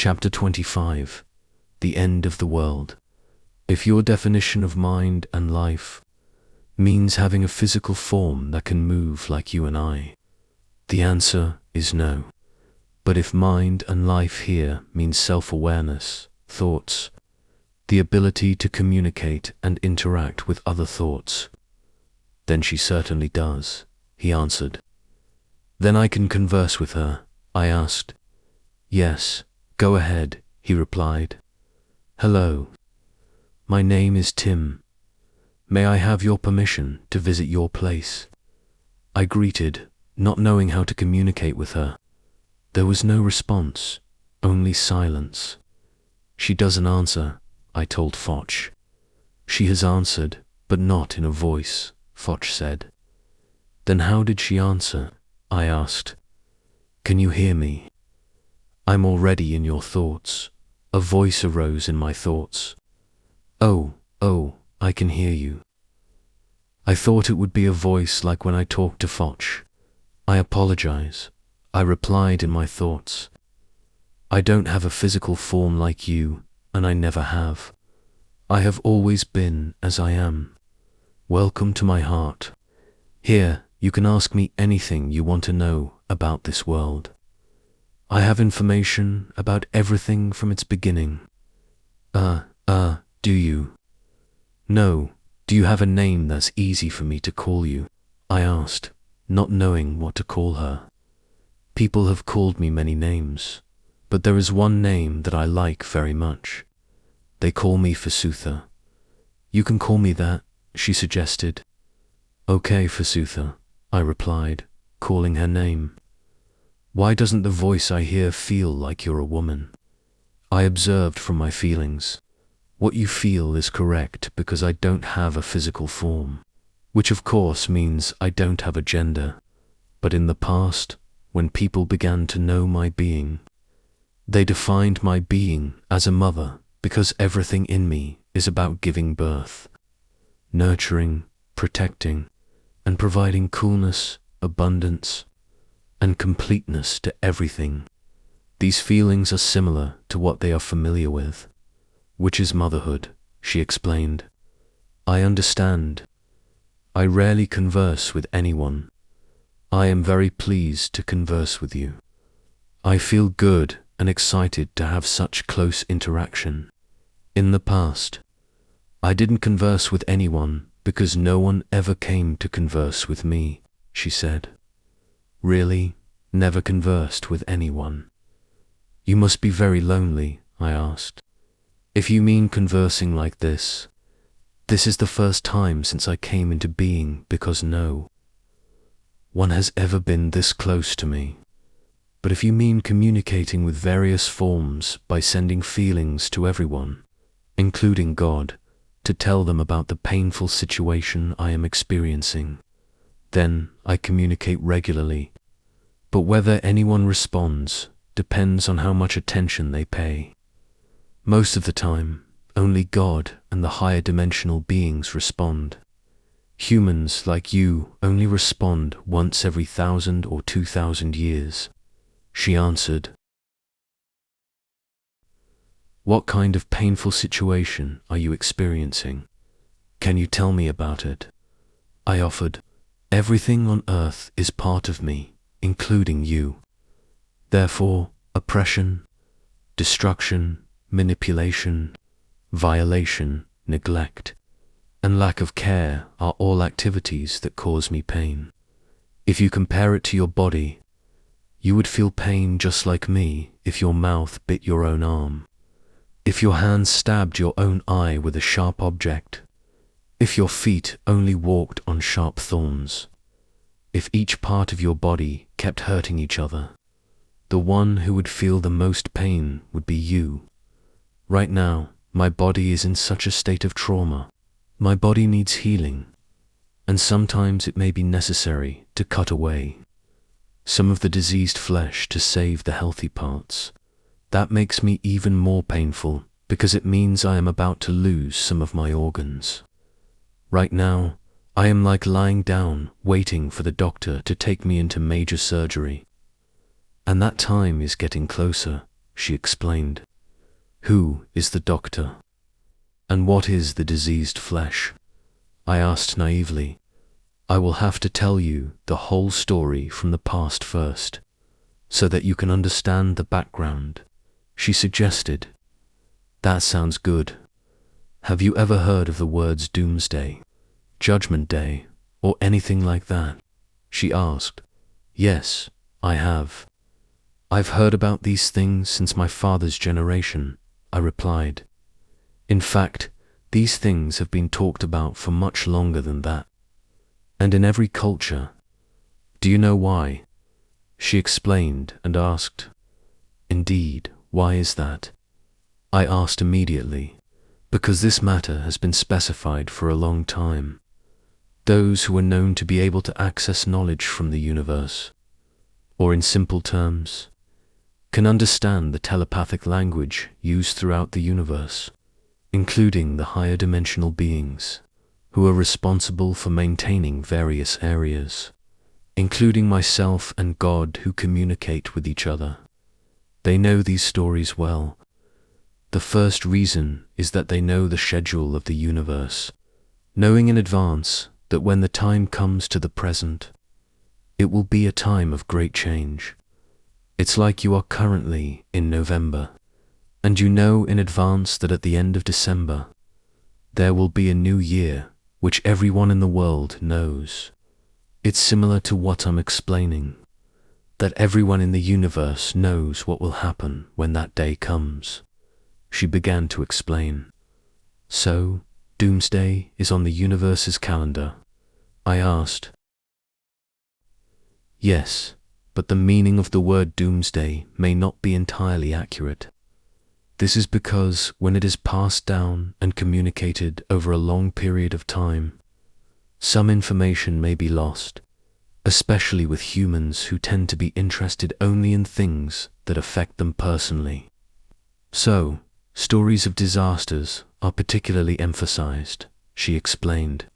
Chapter 25. The End of the World. If your definition of mind and life means having a physical form that can move like you and I, the answer is no. But if mind and life here means self-awareness, thoughts, the ability to communicate and interact with other thoughts, then she certainly does, he answered. Then I can converse with her, I asked. Yes, go ahead, he replied. Hello. My name is Tim. May I have your permission to visit your place? I greeted, not knowing how to communicate with her. There was no response, only silence. She doesn't answer, I told Foch. She has answered, but not in a voice, Foch said. Then how did she answer? I asked. Can you hear me? I'm already in your thoughts. A voice arose in my thoughts. Oh, I can hear you. I thought it would be a voice like when I talked to Foch. I apologize, I replied in my thoughts. I don't have a physical form like you, and I never have. I have always been as I am. Welcome to my heart. Here, you can ask me anything you want to know about this world. I have information about everything from its beginning. Do you? No, do you have a name that's easy for me to call you? I asked, not knowing what to call her. People have called me many names, but there is one name that I like very much. They call me Fasutha. You can call me that, she suggested. Okay, Fasutha, I replied, calling her name. Why doesn't the voice I hear feel like you're a woman? I observed from my feelings. What you feel is correct because I don't have a physical form, which of course means I don't have a gender. But in the past, when people began to know my being, they defined my being as a mother because everything in me is about giving birth, nurturing, protecting, and providing coolness, abundance, and completeness to everything. These feelings are similar to what they are familiar with, which is motherhood, she explained. I understand. I rarely converse with anyone. I am very pleased to converse with you. I feel good and excited to have such close interaction. In the past, I didn't converse with anyone because no one ever came to converse with me, she said. Really? Never conversed with anyone? You must be very lonely, I asked. If you mean conversing like this is the first time since I came into being because no one has ever been this close to me. But if you mean communicating with various forms by sending feelings to everyone, including God, to tell them about the painful situation I am experiencing, then I communicate regularly. But whether anyone responds depends on how much attention they pay. Most of the time, only God and the higher dimensional beings respond. Humans like you only respond once every 1,000 or 2,000 years, she answered. What kind of painful situation are you experiencing? Can you tell me about it? I offered. Everything on earth is part of me, including you. Therefore, oppression, destruction, manipulation, violation, neglect, and lack of care are all activities that cause me pain. If you compare it to your body, you would feel pain just like me if your mouth bit your own arm, if your hand stabbed your own eye with a sharp object, if your feet only walked on sharp thorns, if each part of your body kept hurting each other. The one who would feel the most pain would be you. Right now, my body is in such a state of trauma. My body needs healing, and sometimes it may be necessary to cut away some of the diseased flesh to save the healthy parts. That makes me even more painful because it means I am about to lose some of my organs. Right now, I am like lying down, waiting for the doctor to take me into major surgery. And that time is getting closer, she explained. Who is the doctor? And what is the diseased flesh? I asked naively. I will have to tell you the whole story from the past first, so that you can understand the background, she suggested. That sounds good. Have you ever heard of the words doomsday, judgment day, or anything like that? She asked. Yes, I have. I've heard about these things since my father's generation, I replied. In fact, these things have been talked about for much longer than that. And in every culture. Do you know why? She explained and asked. Indeed, why is that? I asked immediately, because this matter has been specified for a long time. Those who are known to be able to access knowledge from the universe, or in simple terms, can understand the telepathic language used throughout the universe, including the higher dimensional beings, who are responsible for maintaining various areas, including myself and God, who communicate with each other. They know these stories well. The first reason is that they know the schedule of the universe, knowing in advance that when the time comes to the present, it will be a time of great change. It's like you are currently in November, and you know in advance that at the end of December, there will be a new year, which everyone in the world knows. It's similar to what I'm explaining, that everyone in the universe knows what will happen when that day comes. She began to explain. So, doomsday is on the universe's calendar? I asked. Yes, but the meaning of the word doomsday may not be entirely accurate. This is because when it is passed down and communicated over a long period of time, some information may be lost, especially with humans who tend to be interested only in things that affect them personally. So, stories of disasters are particularly emphasized, she explained.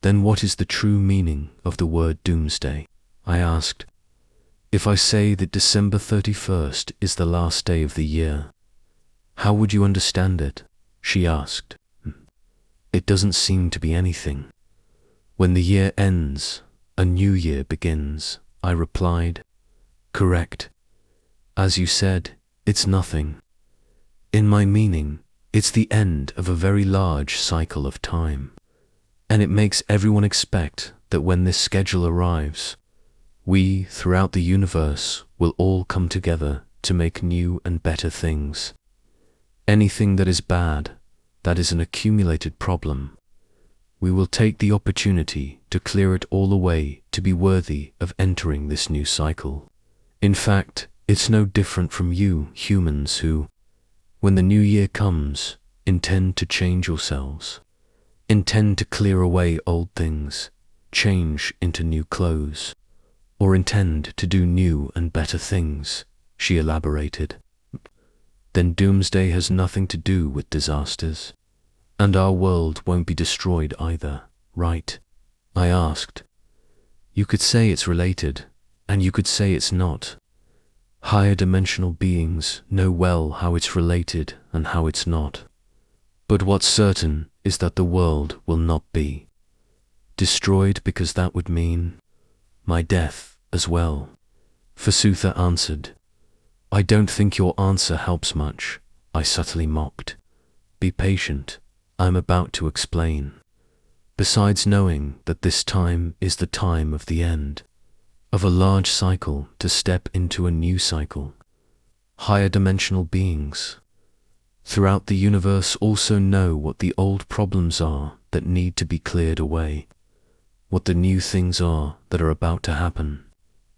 Then what is the true meaning of the word doomsday? I asked. If I say that December 31st is the last day of the year, how would you understand it? She asked. It doesn't seem to be anything. When the year ends, a new year begins, I replied. Correct. As you said, it's nothing. In my meaning, it's the end of a very large cycle of time, and it makes everyone expect that when this schedule arrives, we, throughout the universe, will all come together to make new and better things. Anything that is bad, that is an accumulated problem, we will take the opportunity to clear it all away to be worthy of entering this new cycle. In fact, it's no different from you humans who, when the new year comes, intend to change yourselves, intend to clear away old things, change into new clothes, or intend to do new and better things, she elaborated. Then doomsday has nothing to do with disasters, and our world won't be destroyed either, right? I asked. You could say it's related, and you could say it's not. Higher dimensional beings know well how it's related and how it's not. But what's certain is that the world will not be destroyed, because that would mean my death as well. Vasutha answered. I don't think your answer helps much, I subtly mocked. Be patient, I'm about to explain. Besides knowing that this time is the time of the end, of a large cycle to step into a new cycle, higher dimensional beings throughout the universe also know what the old problems are that need to be cleared away, what the new things are that are about to happen.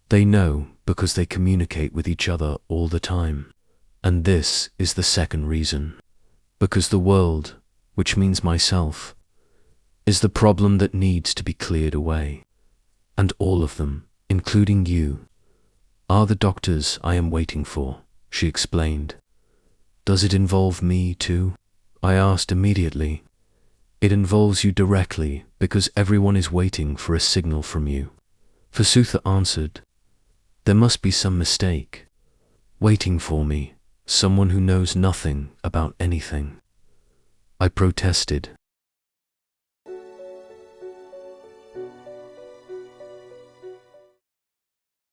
They know because they communicate with each other all the time. And this is the second reason. Because the world, which means myself, is the problem that needs to be cleared away. And all of them, including you, are the doctors I am waiting for, she explained. Does it involve me too? I asked immediately. It involves you directly because everyone is waiting for a signal from you. Vasutha answered. There must be some mistake. Waiting for me, someone who knows nothing about anything. I protested,